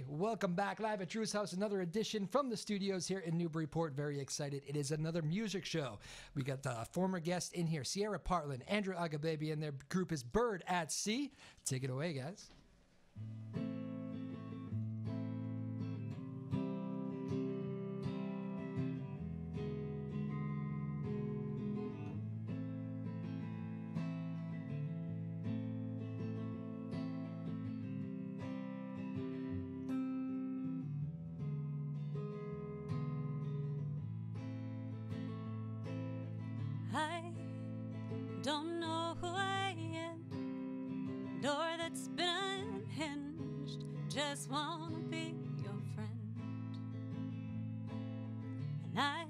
everybody. Welcome back live at Drew's house. Another edition from the studios here in Newburyport. Very excited. It is another music show. We got the former guest in here, Sierra Partlan, Andrew Aghababian, and their group is Bird at Sea. Take it away, guys. I don't know who I am, door that's been unhinged, just wanna be your friend. And I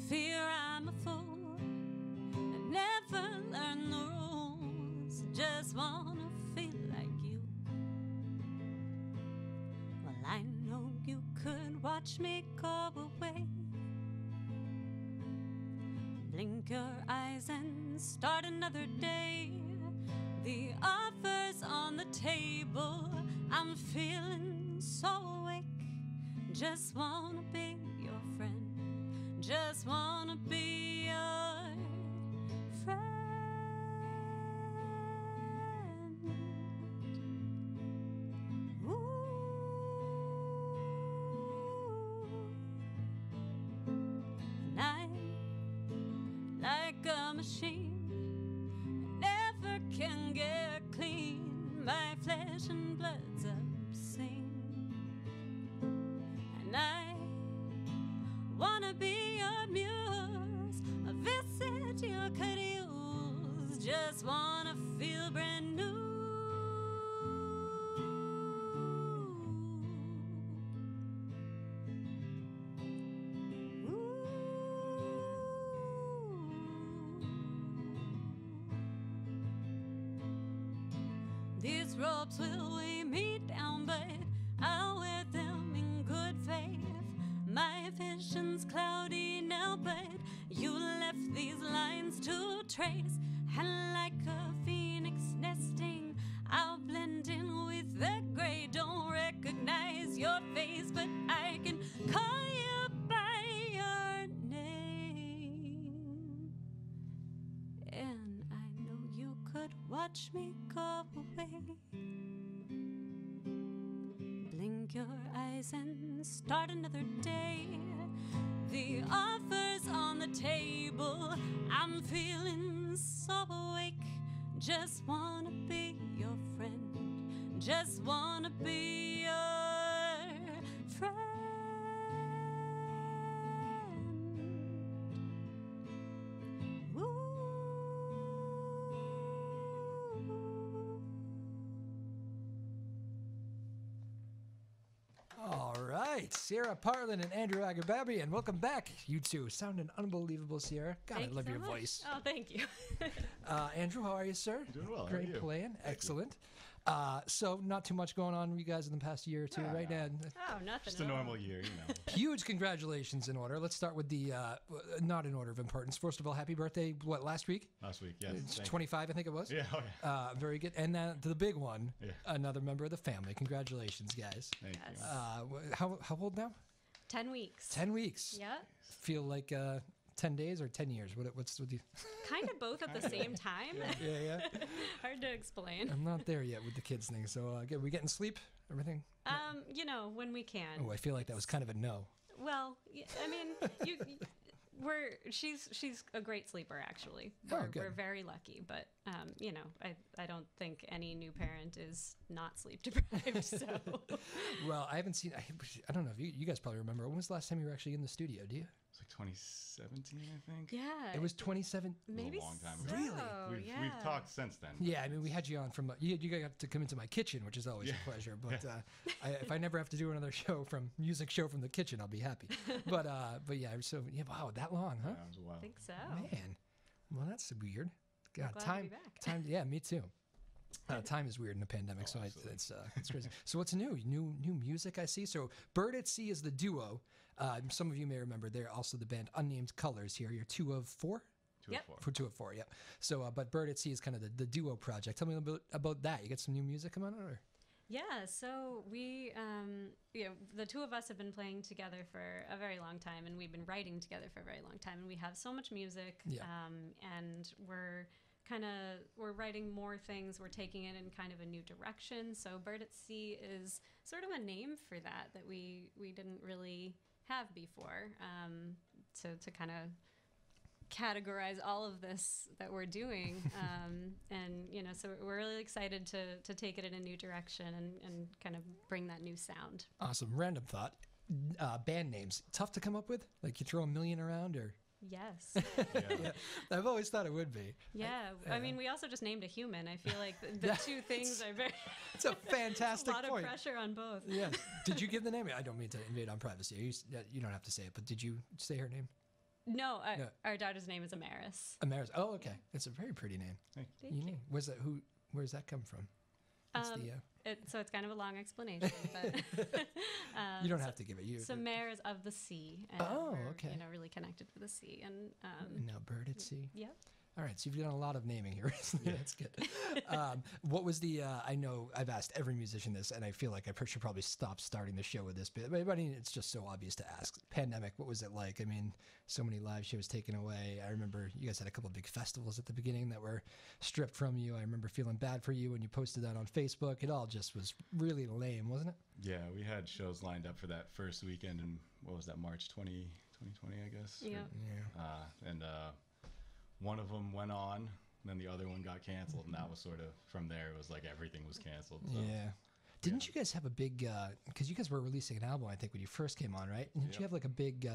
fear I'm a fool, I never learn the rules, just wanna feel like you. Well, I know you could watch me go away, blink your eyes and start another day. The offer's on the table, I'm feeling so awake. Just wanna be your friend, just wanna be your friend. And I, like a machine, never can get clean. My flesh and blood's obscene, and I wanna be your muse, a visit you could use. Just wanna feel brand new. These ropes will weigh me down, but I'll wear them in good faith. My vision's cloudy now, but you left these lines to trace. And like a phoenix nesting, I'll blend in with the gray. Don't recognize your face, but I can call you by your name. And I know you could watch me go away, blink your eyes and start another day. The offer's on the table, I'm feeling so awake. Just wanna be your friend, just wanna be your friend. All right, Sierra Partlan and Andrew Aghababian. Welcome back, you two. Sounding unbelievable, Sierra. God, I love your voice. Oh, thank you. Andrew, how are you, sir? Doing well. Great How are you? playing. Excellent. So not too much going on with you guys in the past year or two, right? And Oh, nothing. Just a normal year, you know. huge congratulations in order. Let's start with the, not in order of importance. First of all, happy birthday, what, last week? Last week, yes. It's Thank you. 25, I think it was. Yeah, oh yeah. Very good. And the big one, Yeah. another member of the family. Congratulations, guys. Thank Yes. you. How old now? 10 weeks. 10 weeks. Yeah. Feel like 10 days or 10 years? What's with you? Kind of both at the same time. Yeah. Hard to explain. I'm not there yet with the kids thing. So are we getting sleep? Everything? You know, when we can. Oh, I feel like that was kind of a no. Well, I mean, she's a great sleeper, actually. Oh, good. We're very lucky, but you know, I don't think any new parent is not sleep deprived. So Well, I haven't seen. I don't know if you guys probably remember. When was the last time you were actually in the studio? Do you? It's like 2017, I think. yeah, It was 27. maybe a long time ago. so, Really? Yeah. We've talked since then. Yeah, I mean, we had you on from. You got to come into my kitchen, which is always a pleasure. But if I never have to do another music show from the kitchen, I'll be happy. But yeah, so yeah, wow, that long, huh? That was a while. I think so. Man, well, that's weird. God, glad to time, be back. time. Yeah, me too. Time is weird in a pandemic, so it's crazy. So what's new? New music I see. So Bird at Sea is the duo. Some of you may remember they're also the band Unnamed Colors. Here, you're 2 of 4. Yep. For 2 of 4, yep. So, but Bird at Sea is kind of the duo project. Tell me a little bit about that. You got some new music coming out, or? Yeah, so we, the two of us have been playing together for a very long time, and we've been writing together for a very long time, and we have so much music, and we're writing more things. We're taking it in kind of a new direction. So Bird at Sea is sort of a name for that we didn't really have before, to kind of categorize all of this that we're doing, and so we're really excited to take it in a new direction and kind of bring that new sound. Awesome. Random thought. Band names tough to come up with? Like you throw a million around, or? Yes. Yeah, I've always thought it would be. Yeah, I mean, we also just named a human. I feel like the two things are very. It's a fantastic a lot point. of pressure on both. Yes. Did you give the name? I don't mean to invade on privacy. You don't have to say it, but did you say her name? No, our daughter's name is Amaris. Amaris. Oh, okay. It's a very pretty name. Thank you. Where does that come from? So it's kind of a long explanation, but you don't have to give it. So Mare is of the sea. And okay. We're, really connected with the sea, and now Bird at Sea. Yep. All right, so you've done a lot of naming here recently. That's good. What was the? I know I've asked every musician this, and I feel like I should probably stop starting the show with this, but I mean, it's just so obvious to ask. Pandemic, what was it like? I mean, so many live shows taken away. I remember you guys had a couple of big festivals at the beginning that were stripped from you. I remember feeling bad for you when you posted that on Facebook. It all just was really lame, wasn't it? Yeah, we had shows lined up for that first weekend in, what was that, March 2020, I guess? Yeah. And one of them went on, then the other one got canceled, and that was sort of, from there, it was like everything was canceled. So. Yeah. Didn't you guys have a big, because you guys were releasing an album, I think, when you first came on, right? Didn't you have like a big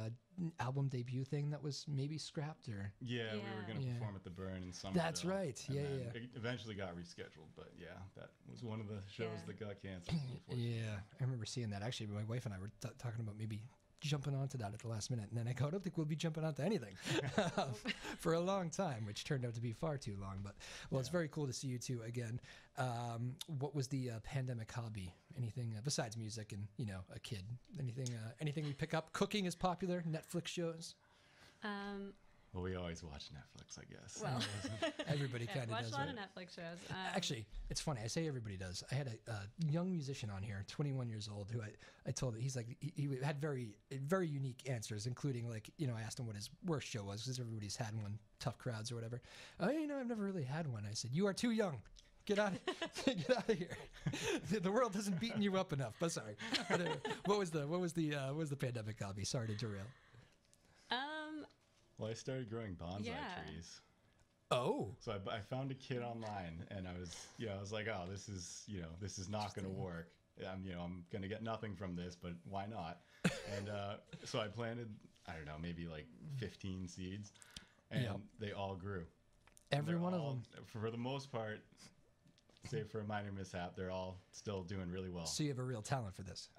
album debut thing that was maybe scrapped, or? Yeah, we were going to perform at the Burn in summer. That's right. Yeah. It eventually got rescheduled, but yeah, that was one of the shows that got canceled. Yeah, I remember seeing that. Actually, my wife and I were talking about maybe jumping onto that at the last minute, and then I don't think we'll be jumping onto anything for a long time, which turned out to be far too long. But it's very cool to see you two again. What was the pandemic hobby? Anything besides music and a kid? Anything we pick up? Cooking is popular. Netflix shows. Well, we always watch Netflix, I guess. Well, everybody kind of does. Watch a lot of Netflix shows. Actually, it's funny. I say everybody does. I had a young musician on here, 21 years old, who I told that he's like he had very unique answers, including like I asked him what his worst show was, because everybody's had one, tough crowds or whatever. I've never really had one. I said, you are too young. Get out of here. The world hasn't beaten you up enough. But sorry. What was the pandemic hobby? Sorry to derail. Well, I started growing bonsai trees. Oh. So I found a kit online, and I was like, oh, this is not going to work. I'm going to get nothing from this, but why not? And so I planted, I don't know, maybe like 15 seeds, and they all grew. Every one of them. For the most part, save for a minor mishap, they're all still doing really well. So you have a real talent for this.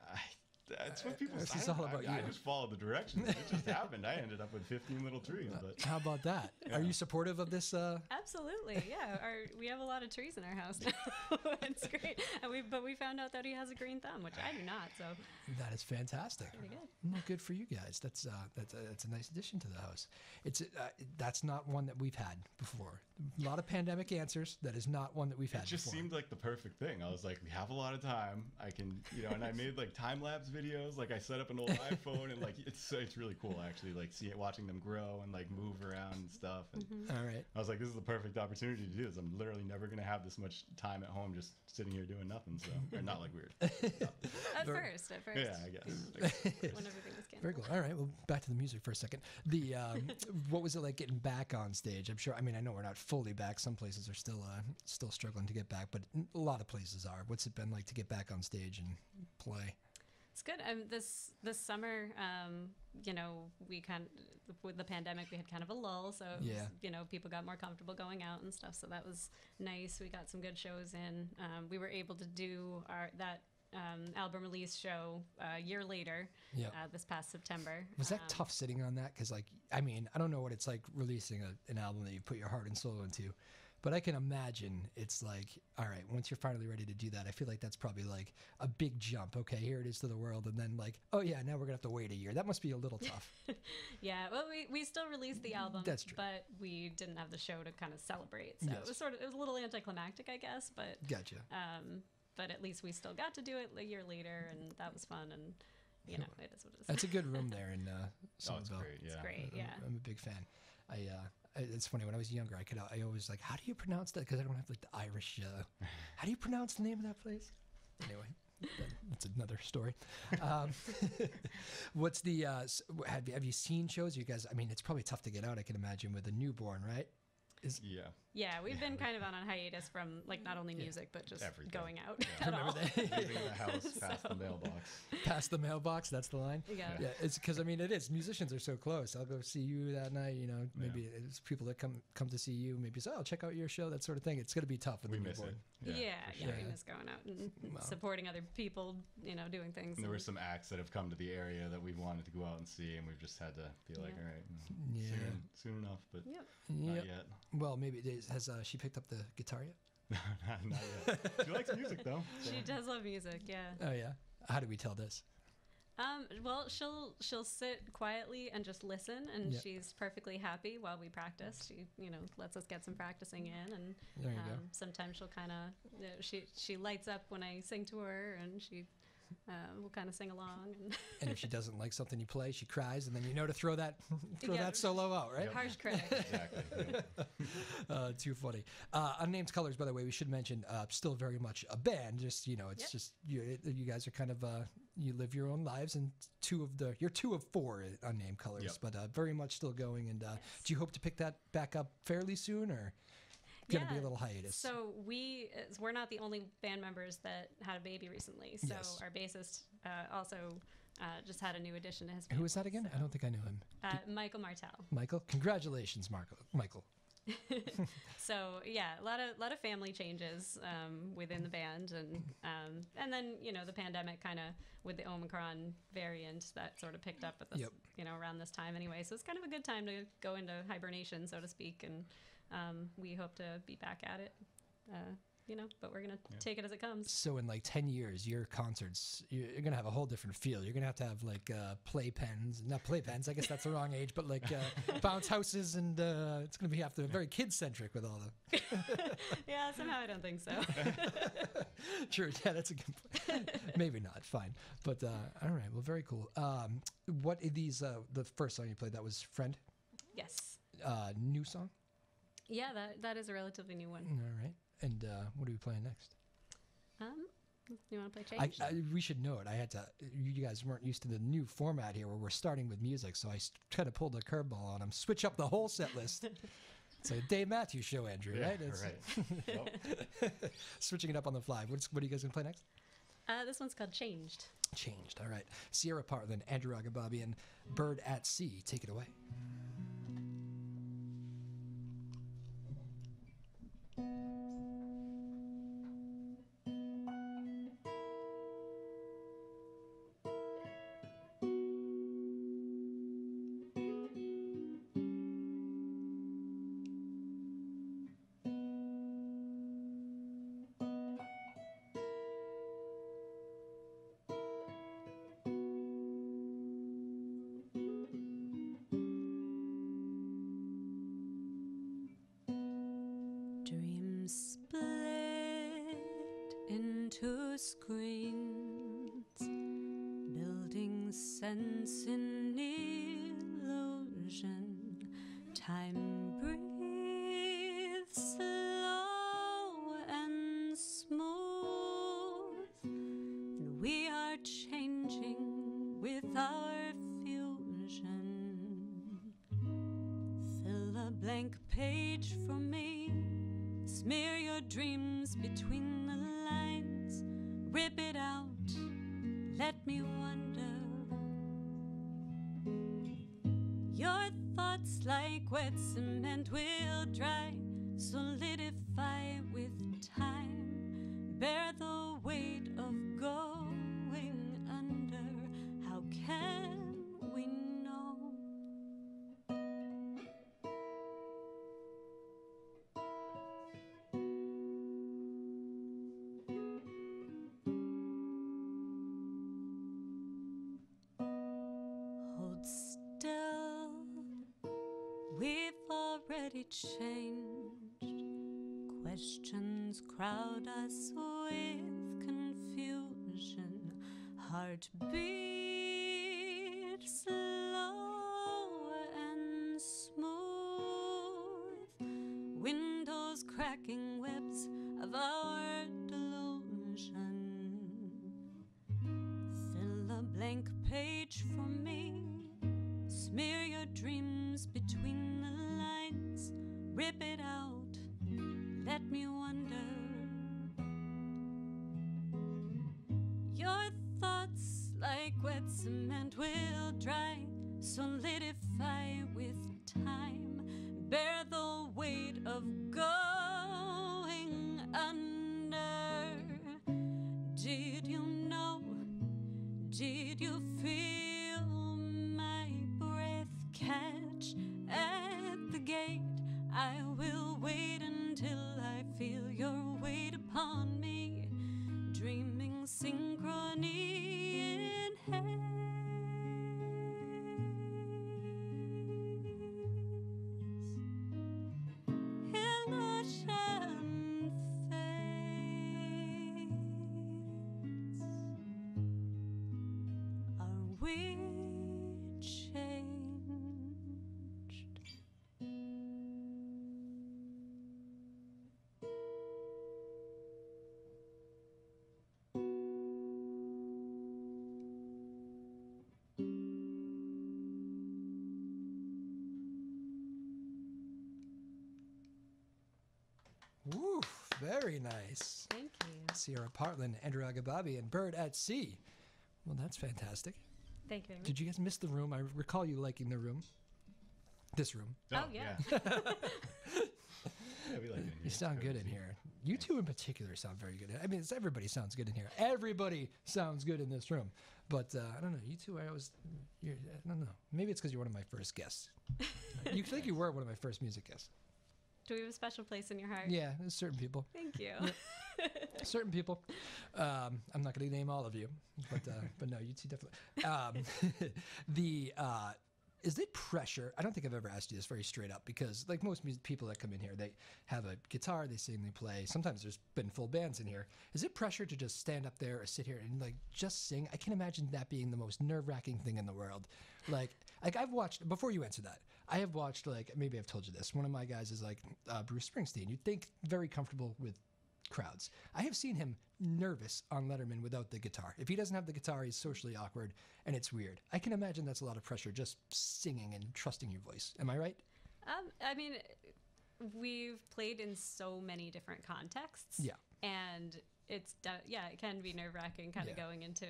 That's what people say. It's all about you. I just followed the directions. It just happened. I ended up with 15 little trees. But how about that? Are you supportive of this? Absolutely, yeah. We have a lot of trees in our house now. It's great. But we found out that he has a green thumb, which I do not. So that is fantastic. Pretty good. Well, good for you guys. That's a nice addition to the house. That's not one that we've had before. A lot of pandemic answers. That is not one that we've had. It just before. seemed like the perfect thing. I was like, we have a lot of time. I can, and I made like time lapse videos. Like I set up an old iPhone, and like it's really cool actually. Like watching them grow and like move around and stuff. And All right. I was like, this is the perfect opportunity to do this. I'm literally never gonna have this much time at home just sitting here doing nothing. So, or not like weird. At first. Yeah, I guess. When everything was canceled. Very cool. All right. Well, back to the music for a second. The what was it like getting back on stage? I'm sure. I mean, I know we're not fully back. Some places are still struggling to get back, but a lot of places are. What's it been like to get back on stage and play? It's good. This summer, we with the pandemic, we had kind of a lull, so it was, people got more comfortable going out and stuff. So that was nice. We got some good shows in. We were able to do that album release show a year later, this past September. Was that tough sitting on that? Because, I don't know what it's like releasing an album that you put your heart and soul into, but I can imagine it's like, all right, once you're finally ready to do that, I feel like that's probably like a big jump. Okay, here it is to the world, and then like, oh yeah, now we're gonna have to wait a year. That must be a little tough. Yeah, well, we still released the album, that's true, but we didn't have the show to kind of celebrate, so it was a little anticlimactic, I guess. But gotcha. but at least we still got to do it a year later, and that was fun. And you know, it is what it is. That's a good room there in Somerville. Great. Yeah. It's great. Yeah. I'm a big fan. It's funny, when I was younger, I always like, how do you pronounce that? Because I don't have like the Irish. How do you pronounce the name of that place? Anyway, that's another story. What's the? Have you seen shows? You guys, I mean, it's probably tough to get out. I can imagine with a newborn, right? Yeah, we've been kind of on a hiatus from like not only music but just everything. going out Yeah. at all. Leaving the house past the mailbox. Past the mailbox, that's the line. Yeah. Yeah, it's because I mean it is. Musicians are so close. I'll go see you that night. You know, maybe it's people that come to see you. Maybe say, "Oh, check out your show," that sort of thing. It's gonna be tough when We the miss newborn. it. Yeah, for sure. we miss going out and supporting other people, you know, doing things. And there were some acts that have come to the area that we wanted to go out and see, and we've just had to be like, Yeah. all right, Yeah. soon enough, but Yep. not Yep. yet. Well, maybe has she picked up the guitar yet? Not yet. She likes music though. So. She does love music, yeah. Oh yeah. How do we tell this? Well, she'll sit quietly and just listen, and Yep. she's perfectly happy while we practice. She, you know, lets us get some practicing in, and There you go. sometimes she'll kind of she lights up when I sing to her, and she will kind of sing along. And And if she doesn't like something you play, she cries, and then you know to throw that Yeah. that solo out, right? Yep. harsh critic. Exactly. Yeah. Too funny. Unnamed Colors, by the way, we should mention, still very much a band. Just, you know, it's Yep. just you guys are kind of you live your own lives, and you're two of four at Unnamed Colors, Yep. but very much still going. And do you hope to pick that back up fairly soon, or gonna be a little hiatus? So we're not the only band members that had a baby recently. So Yes. our bassist also just had a new addition to his family. Who was that again? I don't think I knew him. Michael Martell. Michael. Congratulations, Michael. So yeah, a lot of family changes within the band, and then you know the pandemic kind of with the Omicron variant that sort of picked up at this Yep. you know around this time anyway. So it's kind of a good time to go into hibernation, so to speak, and we hope to be back at it. You know, but we're gonna take it as it comes. So in like 10 years, your concerts, you're gonna have a whole different feel. You're gonna have like not playpens. I guess that's the wrong age, but like bounce houses, and it's gonna be very kid centric with all the. Yeah, somehow I don't think so. True. Yeah, that's a good point. Maybe not. Fine. But all right. Well, very cool. What are these? The first song you played, that was "Friend." Yes. New song. Yeah, that is a relatively new one. All right. And what are we playing next? You want to play Change? We should know it. I had to. You guys weren't used to the new format here, where we're starting with music, so I kind of pulled a curveball on them. Switch up the whole set list. It's a Dave Matthews show, Andrew, Yeah, right? It's right. Yep. switching it up on the fly. What are you guys gonna play next? This one's called Changed. Changed. All right. Sierra Partlan, Andrew Aghababian, Bird at Sea. Take it away. Dreams split into screens, building sense in illusion. Time breathes slow and smooth, and we are changing with our fusion. Fill a blank page for me. Smear your dreams between the lines. Rip it out, let me wonder. Your thoughts like wet cement will dry, solidify with time. Bear the weight of going under. How can we know? Hold still, we've already changed. Questions crowd us with confusion. Heartbeat slow and smooth. Windows cracking webs of our delusion. Fill a blank page for me. Smear your dreams between the lines. Rip it out. Let me wonder. Your thoughts, like wet cement, will dry, solidify with time. Bear the weight of going under. Did you know? Did you feel my breath catch at the gate? I will wait until I feel your weight upon me, dreaming synchrony in haze. Illusion fades. Are we changed? Woo, very nice. Thank you. Sierra Partlan, Andrew Aghababian, Bird at Sea. Well, that's fantastic. Thank you very much. Did you guys miss the room? I recall you liking the room. This room. Oh, yeah. Yeah, we like it in here. You sound good in here. You two in particular sound very good. I mean, everybody sounds good in here. Everybody sounds good in this room. But I don't know. You two, I don't know. Maybe it's because you're one of my first guests. You think you were one of my first music guests. Do we have a special place in your heart? Yeah, there's certain people. Thank you. Certain people. I'm not going to name all of you, but no, you two definitely. Is it pressure? I don't think I've ever asked you this very straight up because, like most people that come in here, they have a guitar, they sing, they play. Sometimes there's been full bands in here. Is it pressure to just stand up there or sit here and like just sing? I can imagine that being the most nerve-wracking thing in the world. Like I've watched, before you answer that, I have watched, like, maybe I've told you this. One of my guys is like Bruce Springsteen. You'd think very comfortable with crowds. I have seen him nervous on Letterman without the guitar. If he doesn't have the guitar, he's socially awkward, and it's weird. I can imagine that's a lot of pressure just singing and trusting your voice. Am I right? I mean, we've played in so many different contexts. Yeah. And it can be nerve-wracking kind of Yeah. going into,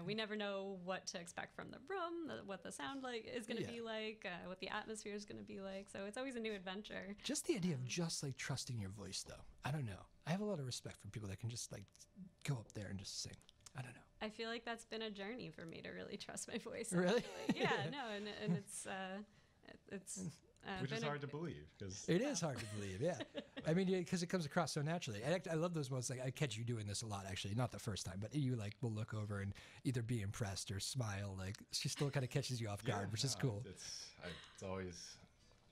we never know what to expect from the room, what the sound is going to Yeah. be like, what the atmosphere is going to be like. So it's always a new adventure. Just the idea of just like trusting your voice, though. I don't know. I have a lot of respect for people that can just like go up there and just sing. I don't know. I feel like that's been a journey for me to really trust my voice. Really? Actually. Yeah, no, and it's Which is been hard to believe because It is hard to believe, yeah. I mean, because it comes across so naturally. I love those ones. Like I catch you doing this a lot, actually. Not the first time, but you like will look over and either be impressed or smile. Like she still kind of catches you off guard, which is cool. It's always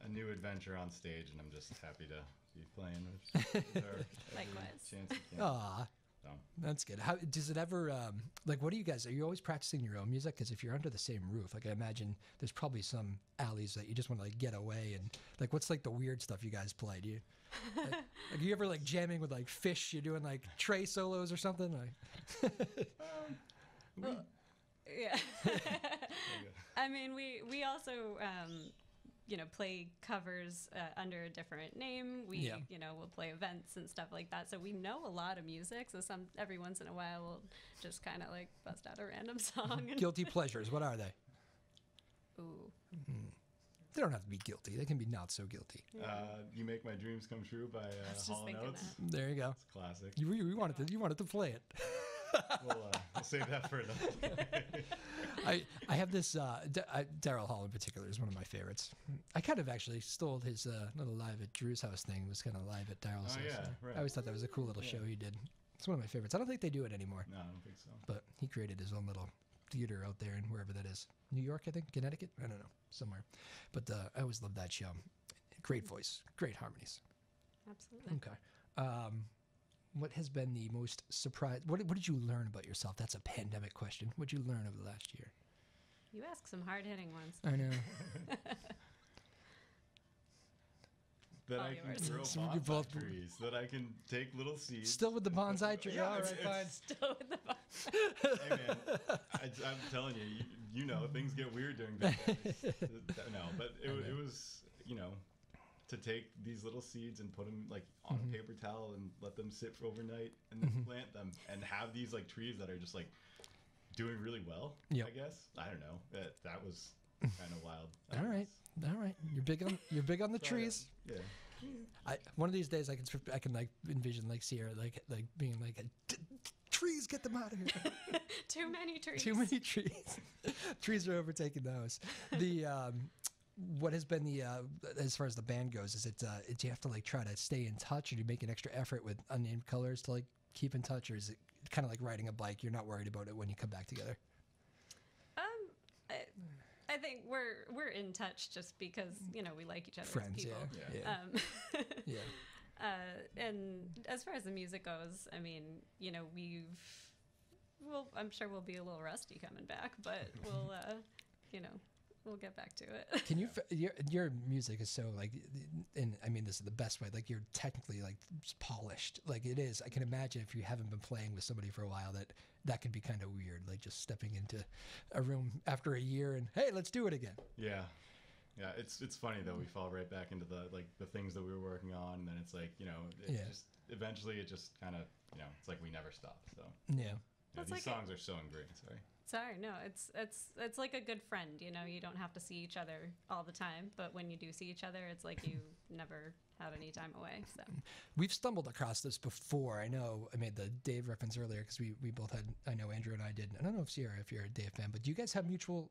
a new adventure on stage, and I'm just happy to be playing with her. Likewise. Chance we can. Aw, So, that's good. How does it ever like? What do you guys? Are you always practicing your own music? Because if you're under the same roof, like I imagine there's probably some alleys that you just want to like get away and like what's like the weird stuff you guys play? Do you like you ever like jamming with like Fish? You're doing like Trey solos or something? Like Yeah. I mean, we also play covers under a different name. We we'll play events and stuff like that. So we know a lot of music. So every once in a while we'll just kind of like bust out a random song. And guilty pleasures. What are they? Ooh. They don't have to be guilty. They can be not so guilty. You Make My Dreams Come True by was just Hall & thinking Oates. that. There you go. It's classic. You wanted to play it. We'll save that for another day. I have this Daryl Hall in particular is one of my favorites. I kind of actually stole his little live at Drew's house thing. It was kind of live at Daryl's Oh, house. yeah, So right. I always thought that was a cool little show he did. It's one of my favorites. I don't think they do it anymore, No, I don't think so. but he created his own little theater out there in wherever that is. New York, I think, Connecticut. I don't know, somewhere. But I always loved that show. Great voice, great harmonies. Absolutely. Okay. What has been the most surprise? What did you learn about yourself? That's a pandemic question. What did you learn over the last year? You ask some hard-hitting ones. I know. That All I can yours. grow So you're bonsai both- trees. That I can take little seeds. Still with the bonsai tree? Yeah, All right, it's- fine. Still with the box. Hey man, I'm telling you, you know, things get weird during pandemics. No, but it was, you know, to take these little seeds and put them like on a paper towel and let them sit for overnight and then plant them and have these like trees that are just like doing really well. Yep. I guess I don't know. That was kind of wild. All right. You're big on the trees. Yeah. One of these days I can like envision like Sierra like being like trees, get them out of here. Too many trees. Too many trees. Trees are overtaking the house. The what has been the as far as the band goes, is it do you have to like try to stay in touch, or do you make an extra effort with Unnamed Colors to like keep in touch, or is it kind of like riding a bike? You're not worried about it when you come back together. I think we're in touch just because, you know, we like each other Friends, as people. yeah. Yeah. And as far as the music goes, I mean, you know, I'm sure we'll be a little rusty coming back, but we'll, you know, we'll get back to it. Can you? Your music is so like, and I mean this is the best way. Like you're technically like polished. Like it is. I can imagine if you haven't been playing with somebody for a while that could be kind of weird. Like just stepping into a room after a year and hey, let's do it again. Yeah. Yeah, it's funny though. We fall right back into the things that we were working on, and then it's like, you know, just eventually it just kind of, you know, it's like we never stop. So Yeah. these like songs are so ingrained. Sorry. Sorry, no, it's like a good friend, you know. You don't have to see each other all the time, but when you do see each other, it's like you never have any time away. So We've stumbled across this before. I know I made the Dave reference earlier because we both had. I know Andrew and I did. I don't know if Sierra, if you're a Dave fan, but do you guys have mutual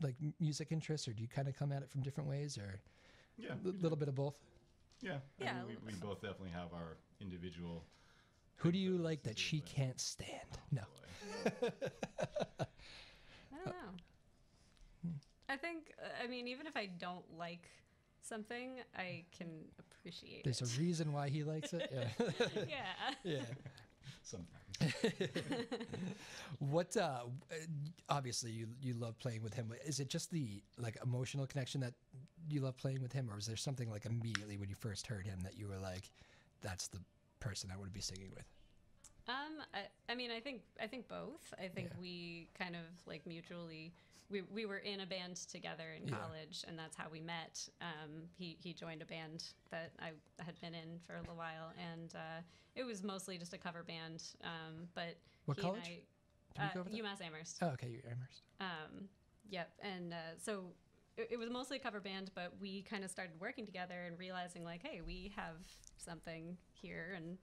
like music interests, or do you kind of come at it from different ways, or Yeah. a little bit of both? Yeah. Yeah, I mean, we both definitely have our individual. Who do you like that she can't stand? No. I don't know. I think, I mean, even if I don't like something, I can appreciate There's it. a reason why he likes it. Yeah. Yeah. Yeah. Sometimes. What obviously you love playing with him. Is it just the like emotional connection that you love playing with him, or was there something like immediately when you first heard him that you were like, that's the person I want to be singing with? I mean, I think both. I think we kind of like mutually, we were in a band together in college, and that's how we met. He joined a band that I had been in for a little while, and it was mostly just a cover band. But What he college? And Did we go over that? UMass Amherst. Oh, okay, you're Amherst. Yep. And so it was mostly a cover band, but we kind of started working together and realizing like, hey, we have something here, and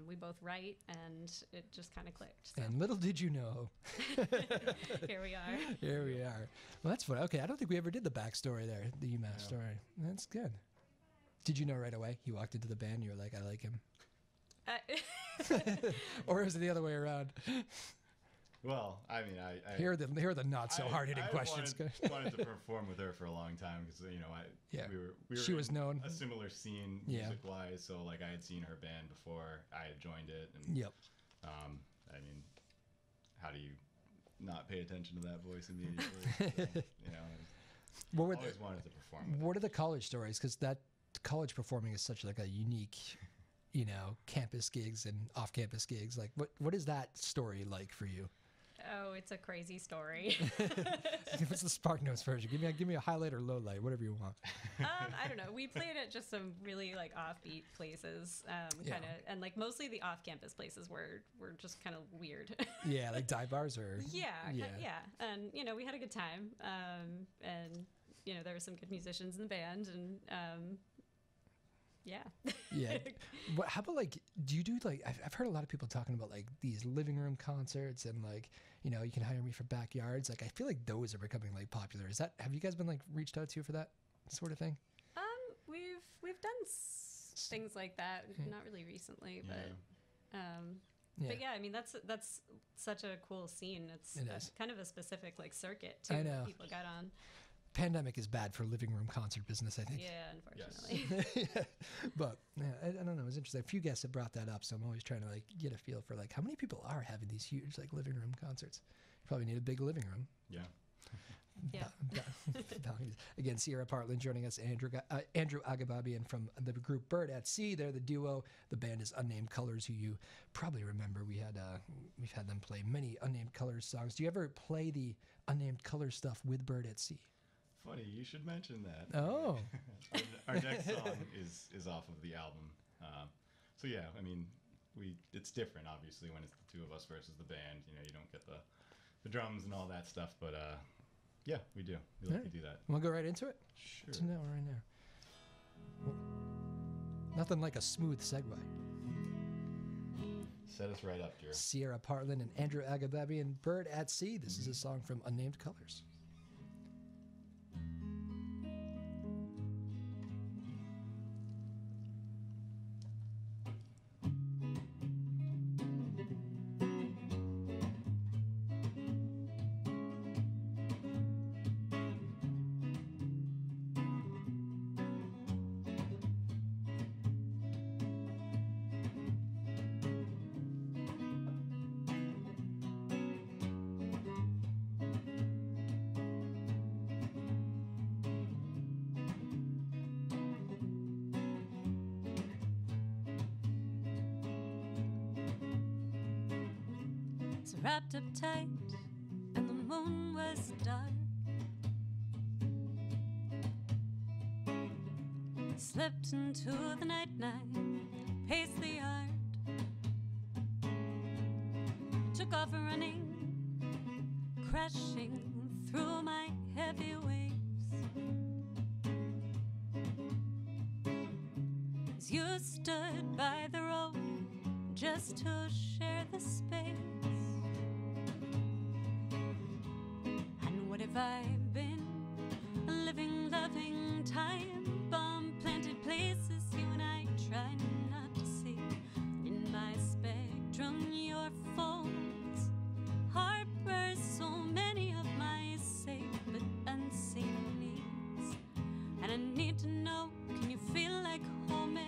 we both write, and it just kind of clicked. So And little did you know. here we are. Here we are. Well, that's fun. Okay, I don't think we ever did the backstory there, the UMass story. That's good. Did you know right away? You walked into the band, you were like, I like him. Or is it the other way around? Well, I mean, I Here are the not so hard hitting questions. wanted to perform with her for a long time because you know we were She was in known. a similar scene music wise, so like I had seen her band before I had joined it, and Yep. I mean, how do you not pay attention to that voice immediately? So, you know, What were always wanted to perform. With her. what are the college stories? Because that college performing is such like a unique, you know, campus gigs and off campus gigs. Like what is that story like for you? Oh, it's a crazy story. Give us the Spark Notes version. Give me a highlight or low light, whatever you want. I don't know. We played at just some really like offbeat places, kind of, and like mostly the off-campus places were just kind of weird. Yeah, like dive bars or yeah, yeah. and you know we had a good time, and you know there were some good musicians in the band, and yeah. Yeah. How about like, do you do like, I've heard a lot of people talking about like these living room concerts and like, you know, you can hire me for backyards. Like, I feel like those are becoming like popular. Have you guys been like reached out to for that sort of thing? We've done things like that. Not really recently, but but yeah, I mean that's such a cool scene. It's It is. kind of a specific like circuit I too know. that people got on. pandemic is bad for living room concert business, I think. Yeah, unfortunately. But yeah, I don't know. It was interesting. A few guests have brought that up, so I'm always trying to like get a feel for like how many people are having these huge like living room concerts. You probably need a big living room. Yeah. Yeah. Again, Sierra Partlan joining us, Andrew Aghababian from the group Bird at Sea. They're the duo. The band is Unnamed Colors, who you probably remember. We've had them play many Unnamed Colors songs. Do you ever play the Unnamed Colors stuff with Bird at Sea? Funny, you should mention that. Oh. Our next song is off of the album. So yeah, I mean, it's different obviously when it's the two of us versus the band. You know, you don't get the drums and all that stuff, but yeah, we do. We like to do that. Want to go right into it? Sure. No, right now. Well, nothing like a smooth segue. Set us right up, Drew. Sierra Partlan and Andrew Aghababian, Bird at Sea. This is a song from Unnamed Colors. Wrapped up tight, and the moon was dark. Slipped into the night, paced the yard. Took off running, crashing through my heavy waves. As you stood by the road, just to share the space. What have I been? Living, loving, time bomb planted places you and I try not to see. In my spectrum, your folds harbor so many of my safe but unseen needs. And I need to know, can you feel like home?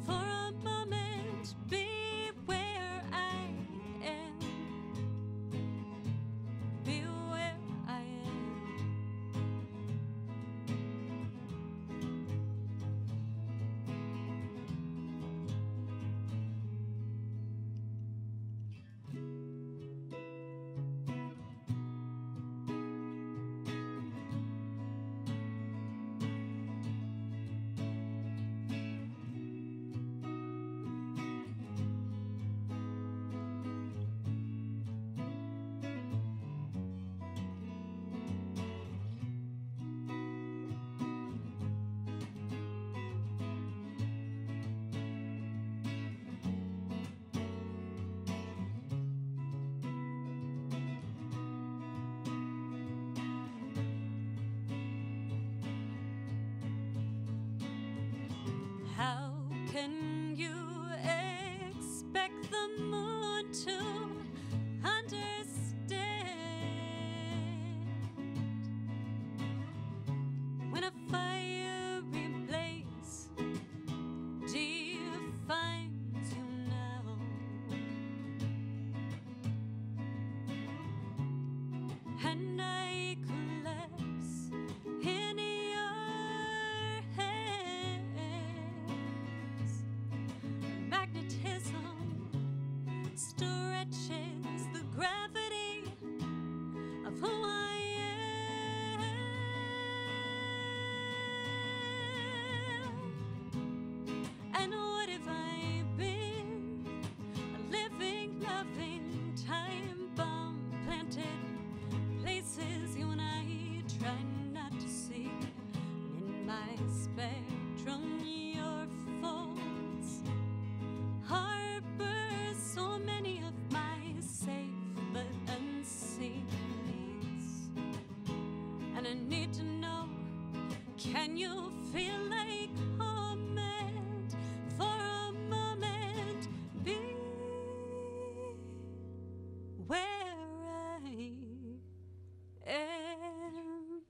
For a moment, be where I am. Be where I am. How can you expect the moon to understand when a fiery blaze defines you now? And I collapse in your hands. Magnetism stretches the gravity of who I am. And what have I been? A living, loving, time bomb planted places you and I try not to see. In my spectrum, your folds harbor so many of my safe but unseen needs. And I need to know, can you feel like home? And for a moment, be where I am.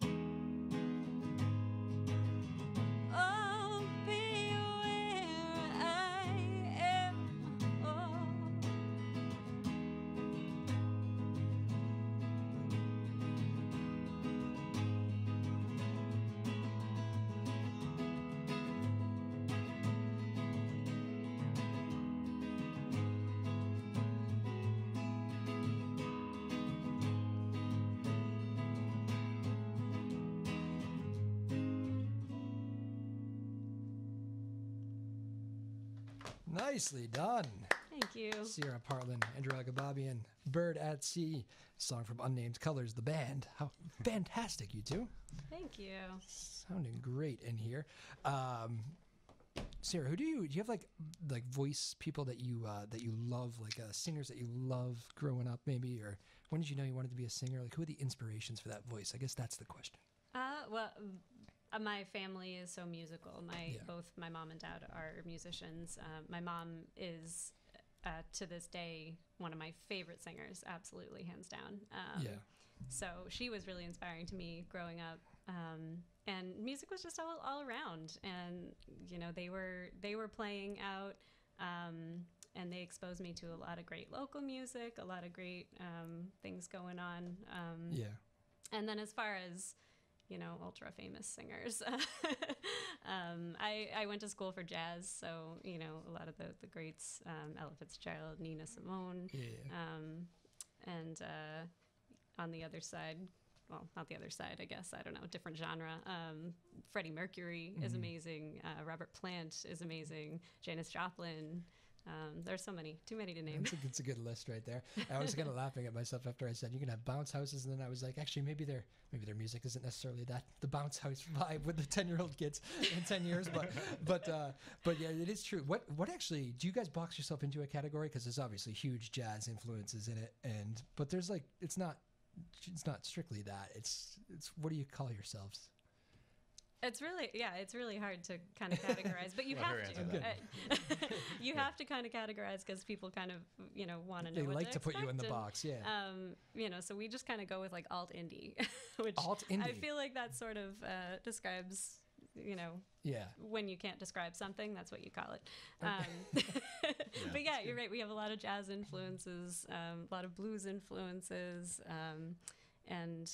Nicely done. Thank you. Sierra Partlan, Andrew Aghababian, Bird at Sea, song from Unnamed Colors, the band. How fantastic, you two. Thank you. Sounding great in here. Sarah, do you have like voice people that you love, like singers that you love growing up, maybe, or when did you know you wanted to be a singer? Like, who are the inspirations for that voice? I guess that's the question. My family is so musical. Both my mom and dad are musicians. My mom is, to this day, one of my favorite singers, absolutely, hands down. So she was really inspiring to me growing up. And music was just all around. And, you know, they were playing out, and they exposed me to a lot of great local music, a lot of great things going on. And then as far as, you know, ultra famous singers. I went to school for jazz, so, you know, a lot of the greats, Ella Fitzgerald, Nina Simone, and on the other side, well, not the other side, I guess, I don't know, different genre. Freddie Mercury is amazing. Robert Plant is amazing. Janis Joplin. There's so many, too many to name. It's a good list right there. I was kind of laughing at myself after I said you can have bounce houses, and then I was like, actually, maybe their music isn't necessarily the bounce house vibe with the 10-year-old kids in 10 years, but yeah, it is true. What actually do you guys box yourself into a category? Because there's obviously huge jazz influences in it, but there's like it's not strictly that. It's what do you call yourselves? It's really hard to kind of categorize, but you have to. You have to kind of categorize because people kind of, you know, want to know. They like to put you in the box, yeah. You know, so we just kind of go with like alt indie, which alt indie. I feel like that sort of describes, you know, when you can't describe something, that's what you call it. But yeah, you're right. We have a lot of jazz influences, a lot of blues influences. And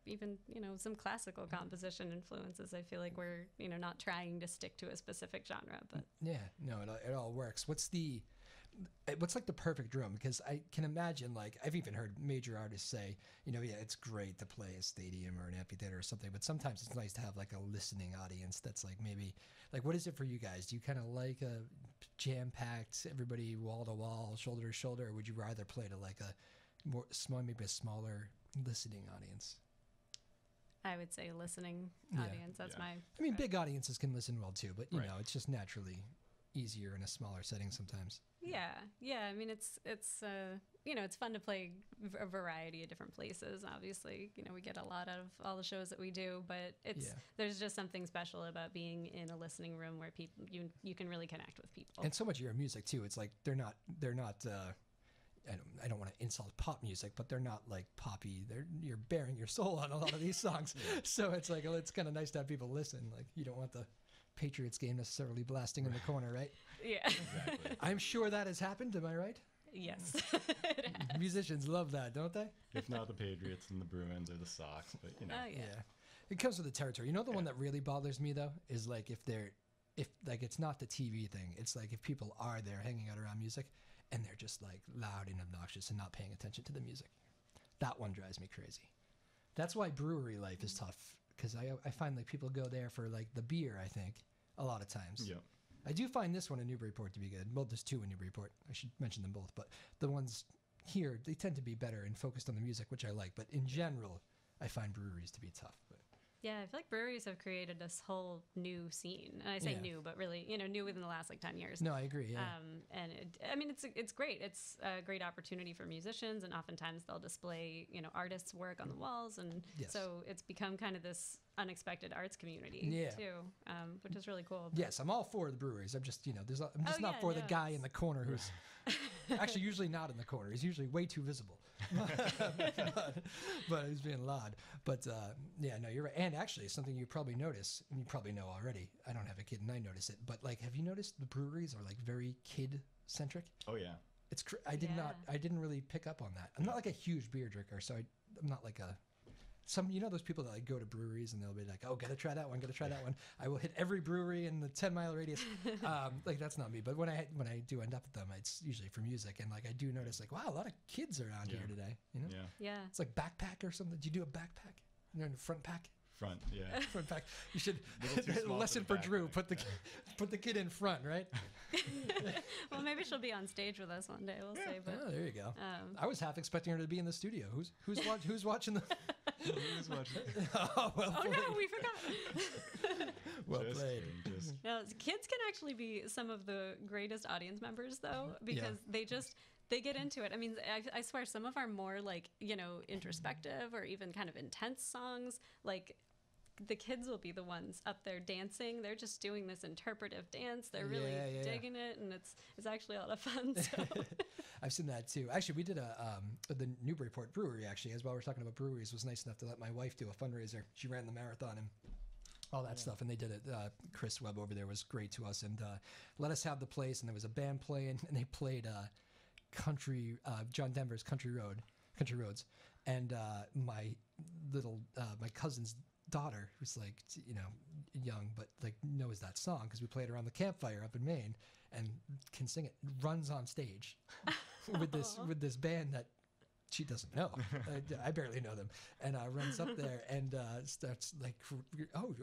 even, you know, some classical composition influences. I feel like we're, you know, not trying to stick to a specific genre, but it all works. What's like the perfect drum? Because I can imagine, like, I've even heard major artists say, you know, it's great to play a stadium or an amphitheater or something, but sometimes it's nice to have like a listening audience that's like maybe like, what is it for you guys? Do you kind of like a jam-packed, everybody wall to wall, shoulder to shoulder, or would you rather play to like maybe a smaller listening audience? I would say listening audience. That's my. I mean, big audiences can listen well too, but you know, it's just naturally easier in a smaller setting sometimes. Yeah. I mean, it's you know, it's fun to play a variety of different places. Obviously, you know, we get a lot out of all the shows that we do, but there's just something special about being in a listening room where people you can really connect with people. And so much of your music too. It's like they're not. I don't want to insult pop music, but they're not like poppy. You're bearing your soul on a lot of these songs. So it's like, it's kind of nice to have people listen. Like, you don't want the Patriots game necessarily blasting in the corner, right? Yeah. Exactly. I'm sure that has happened. Am I right? Yes. Musicians love that, don't they? If not the Patriots and the Bruins or the Sox, but you know. Oh, yeah. It comes with the territory. You know, the one that really bothers me though is like if like it's not the TV thing. It's like if people are there hanging out around music and they're just like loud and obnoxious and not paying attention to the music. That one drives me crazy. That's why brewery life is tough, because I find like people go there for like the beer, I think, a lot of times. Yeah. I do find this one in Newburyport to be good. Well, there's two in Newburyport. I should mention them both. But the ones here, they tend to be better and focused on the music, which I like. But in general, I find breweries to be tough. But yeah, I feel like breweries have created this whole new scene. And I say new, but really, you know, new within the last like 10 years. No, I agree. Yeah. And I mean, it's great. It's a great opportunity for musicians, and oftentimes they'll display, you know, artists' work on the walls, and so it's become kind of this unexpected arts community too, which is really cool. Yes, I'm all for the breweries. I'm just, you know, I'm just not for the guy in the corner who's actually usually not in the corner. He's usually way too visible, but he's being loud. But no, you're right. And actually, something you probably notice, and you probably know already. I don't have a kid, and I notice it. But like, have you noticed the breweries are like very kid centric? Oh yeah. It's I didn't really pick up on that. I'm not like a huge beer drinker, so I'm not like you know those people that like go to breweries and they'll be like, oh, gotta try that one. I will hit every brewery in the 10-mile radius. Like, that's not me. But when I do end up at them, it's usually for music. And like, I do notice like, wow, a lot of kids around here today. You know? Yeah. It's like backpack or something. Do you do a backpack? You're in the front pack. front, yeah. In fact, you should Little too small lesson for for the Drew. back. Put the kid in front, right? Well, maybe she'll be on stage with us one day. We'll see. But Oh, there you go. I was half expecting her to be in the studio. Who's watching the? Who's watching? Oh, well oh played. no, we forgot. Well Just played. kidding, just No, kids can actually be some of the greatest audience members, though, because they get into it. I mean, I swear, some of our more like introspective or even kind of intense songs, like the kids will be the ones up there dancing. They're just doing this interpretive dance. They're really digging it, and it's actually a lot of fun. So. I've seen that too. Actually, we did the Newburyport Brewery. Actually, as well, we're talking about breweries, was nice enough to let my wife do a fundraiser. She ran the marathon and all that stuff, and they did it. Chris Webb over there was great to us and let us have the place. And there was a band playing, and they played country John Denver's Country Roads, and my cousin's daughter, who's like young but like knows that song because we played around the campfire up in Maine and can sing it, runs on stage with this band that she doesn't know. I barely know them, and runs up there and starts like, oh,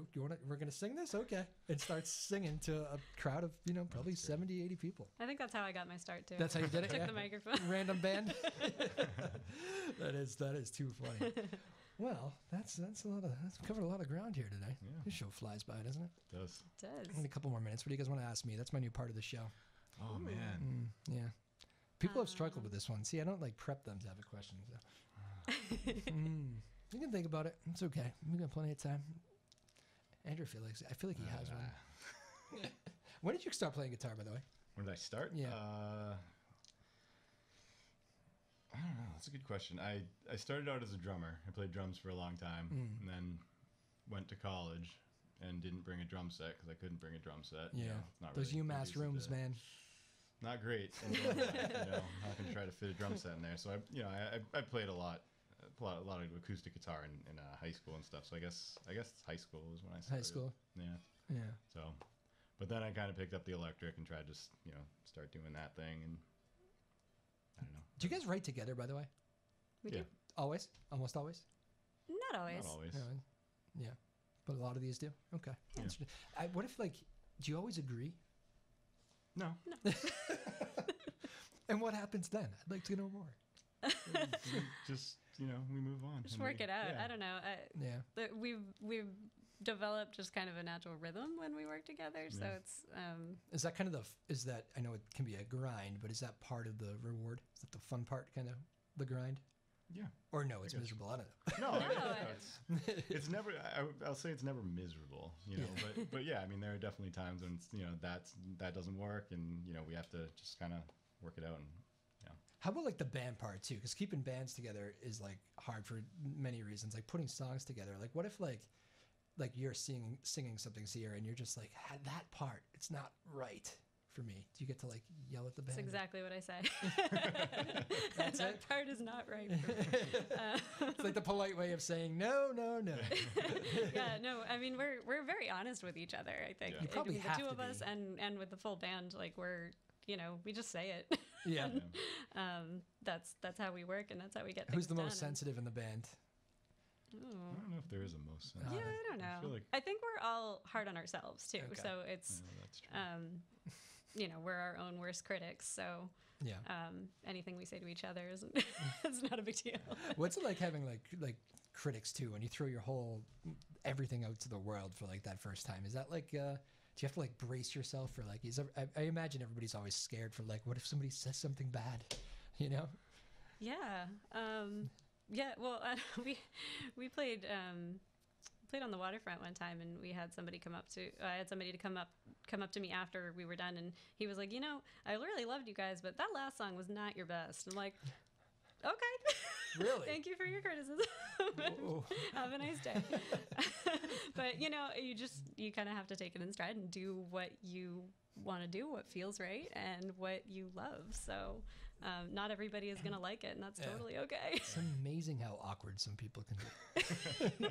we're gonna sing this, okay, and starts singing to a crowd of probably 70, 80 people. I think that's how I got my start too. That's how you did it. Took the microphone. Random band. That is too funny. Well, that's covered a lot of ground here today. Yeah. This show flies by, doesn't it? It does. It does. In a couple more minutes. What do you guys want to ask me? That's my new part of the show. Oh man. Yeah. People have struggled with this one. See, I don't like prep them to have a question. So. You can think about it. It's okay. We got plenty of time. Andrew I feel like he has one. When did you start playing guitar, by the way? When did I start? Yeah. I don't know. That's a good question. I started out as a drummer. I played drums for a long time, and then went to college and didn't bring a drum set because I couldn't bring a drum set. Yeah. It's not Those really UMass conducive rooms, to- man. Not great. And, how can I try to fit a drum set in there? So I played a lot of acoustic guitar in high school and stuff. So I guess high school was when I started. High school. Yeah. Yeah. So, but then I kind of picked up the electric and tried to start doing that thing, and I don't know. Do you guys write together, by the way? We Yeah. do. Always? Almost always? Not always. Not always. Yeah. But a lot of these do? Okay. Yeah. Interesting. What if, do you always agree? No. And what happens then? I'd like to know more. Just we move on. Just and work we- it out. yeah. I don't know. Yeah. We've developed just kind of a natural rhythm when we work together. So Yeah. it's Is that kind of is that, I know it can be a grind, but is that part of the reward? Is that the fun part, kind of the grind? Yeah. Or no, it's guess. miserable. I don't know. No, No, it's never. I'll say it's never miserable, But yeah, I mean, there are definitely times when that doesn't work, and we have to just kind of work it out. And How about the band part too? Because keeping bands together is hard for many reasons. Like putting songs together. Like what if like you're singing something, Sierra, and you're just like, that part, it's not right for me. Do you get to yell at the band? that's exactly what I say. That's that it? part is not right for me. It's like the polite way of saying no. Yeah, no. I mean, we're very honest with each other. I think Yeah. You probably the have two to of us be. and with the full band, we're we just say it. Yeah. That's how we work, and that's how we get. Who's the things most done. sensitive in the band? I don't know if there is a most. Uh, Yeah, I don't know. I feel like- I think we're all hard on ourselves too. Okay. So it's Yeah, that's true. we're our own worst critics. So Yeah. anything we say to each other isn't it's not a big deal. What's it like having like critics too, when you throw your whole everything out to the world for that first time? Is that do you have to brace yourself for I imagine everybody's always scared for what if somebody says something bad, Yeah. Yeah. Well, we played on the waterfront one time, and we had somebody come up to come up to me after we were done, and he was like, I really loved you guys, but that last song was not your best. I'm like, okay. Really? Thank you for your criticism. Whoa. Have a nice day. But you kind of have to take it in stride and do what you want to do, what feels right, and what you love. So not everybody is going to like it, and that's totally okay. It's amazing how awkward some people can be.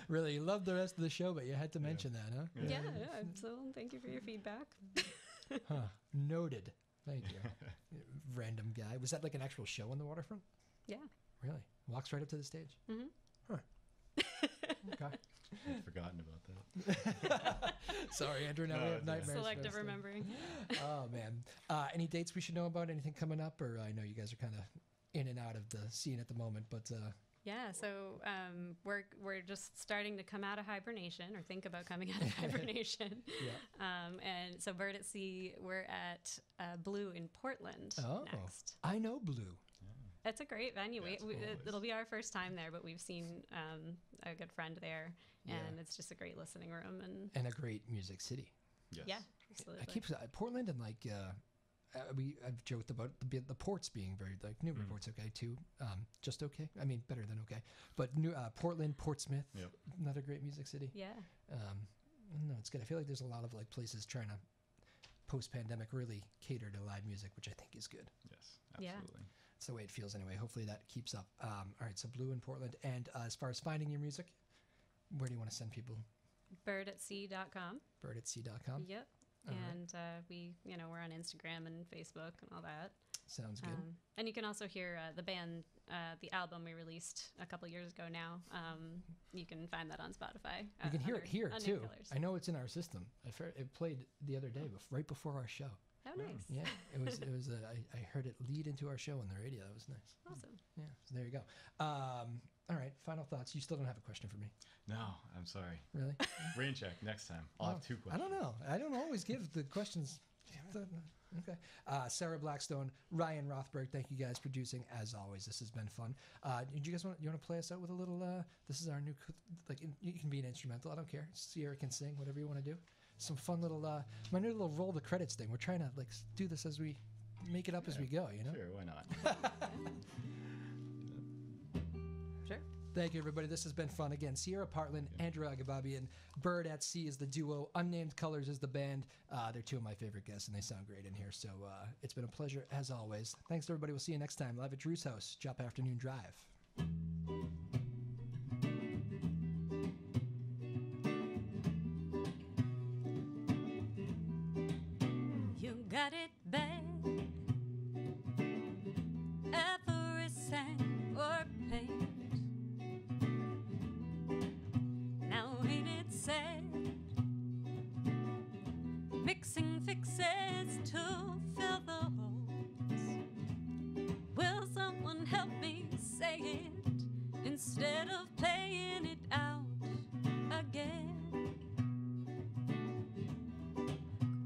Really, you loved the rest of the show, but you had to mention that, huh? Yeah. So thank you for your feedback. Huh. Noted. Thank you. Random guy. Was that an actual show on the waterfront? Yeah. Really? Walks right up to the stage? Mm-hmm. Huh. Okay. car? I'd forgotten about that. Sorry, Andrew. Now No, we have it's okay. nightmares. Selective remembering. Oh man. Any dates we should know about? Anything coming up? Or I know you guys are kind of in and out of the scene at the moment, but Yeah, so we're just starting to come out of hibernation, or think about coming out of hibernation. And so Bird at Sea, we're at Blue in Portland next. I know Blue. It's a great venue. Yeah, It'll be our first time there, but we've seen a good friend there, and it's just a great listening room and a great music city. Yes. yeah, absolutely. I keep Portland and like I've joked about the ports being very like Newburyport's okay too, just okay. I mean better than okay, but Portland, Portsmouth, another great music city. Yeah. No, it's good. I feel like there's a lot of like places trying to post-pandemic really cater to live music, which I think is good. Yes, absolutely. It's the way it feels anyway. Hopefully that keeps up. All right, so Blue in Portland. And as far as finding your music, where do you want to send people? Birdatsea.com. Birdatsea.com. Yep. All and we're on Instagram and Facebook and all that. Sounds good. And you can also hear the band, the album we released a couple years ago now. You can find that on Spotify. You can hear it here too. Colors. I know it's in our system. It played the other day, right before our show. Oh, nice. Yeah, it was. I heard it lead into our show on the radio. That was nice. Awesome. Yeah, so there you go. All right, final thoughts. You still don't have a question for me. No, I'm sorry. Really? Rain check next time. I'll have 2 questions. I don't know. I don't always give the questions. Okay. Sarah Blackstone, Ryan Rothberg, thank you guys for producing. As always, this has been fun. Do you guys want to play us out with a little? This is our new you can be an instrumental. I don't care. Sierra can sing whatever you want to do. Some fun little my new little roll the credits thing. We're trying to do this as we make it up as we go. You know. Sure, why not? Sure. Thank you, everybody. This has been fun. Again, Sierra Partlan, Andrew Aghababian, Bird at Sea is the duo, Unnamed Colors is the band. They're 2 of my favorite guests, and they sound great in here. So it's been a pleasure, as always. Thanks, everybody. We'll see you next time, live at Drew's house, Jop Afternoon Drive. You got it bad. Every sang or paint. Now ain't it sad? Mixing fixes to fill the holes. Will someone help me say it instead of playing it out again?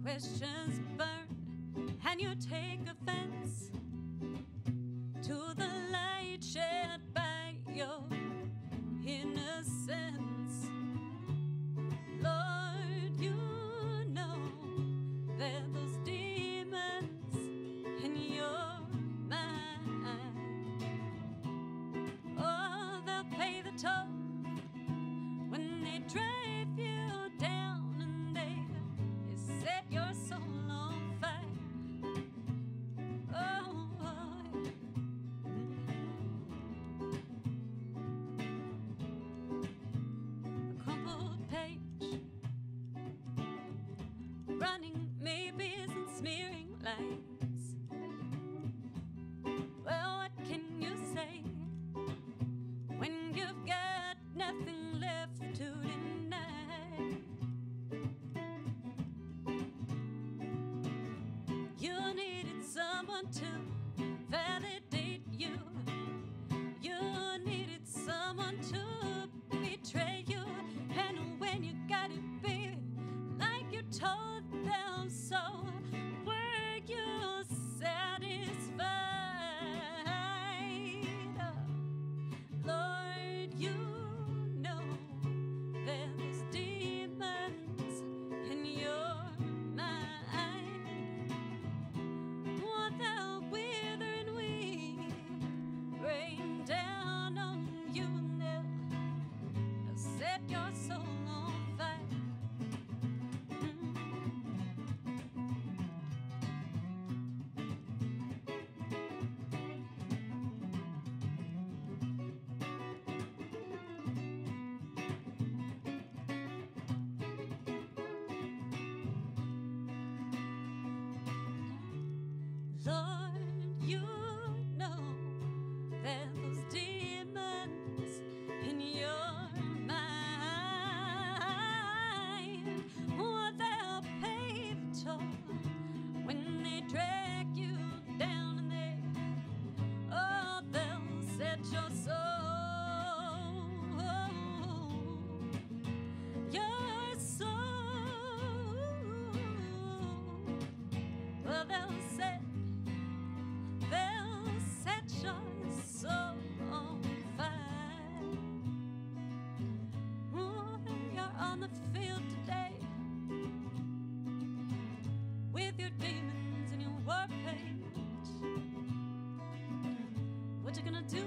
Questions burn and you take offense to the light shed by your innocence. Lord, you know that those demons in your mind, oh, they'll pay the toll when they drive you down and they set your soul on fire. Oh, a crumpled page, running maybes and smearing lines. Well, what can you say when you've got nothing left to deny? You needed someone to validate you. You needed someone to betray you. And when you got it, baby, like you told them so, were you satisfied? Lord, you know there's demons in your mind. Oh, they'll on the field today with your demons and your war paint. What you gonna do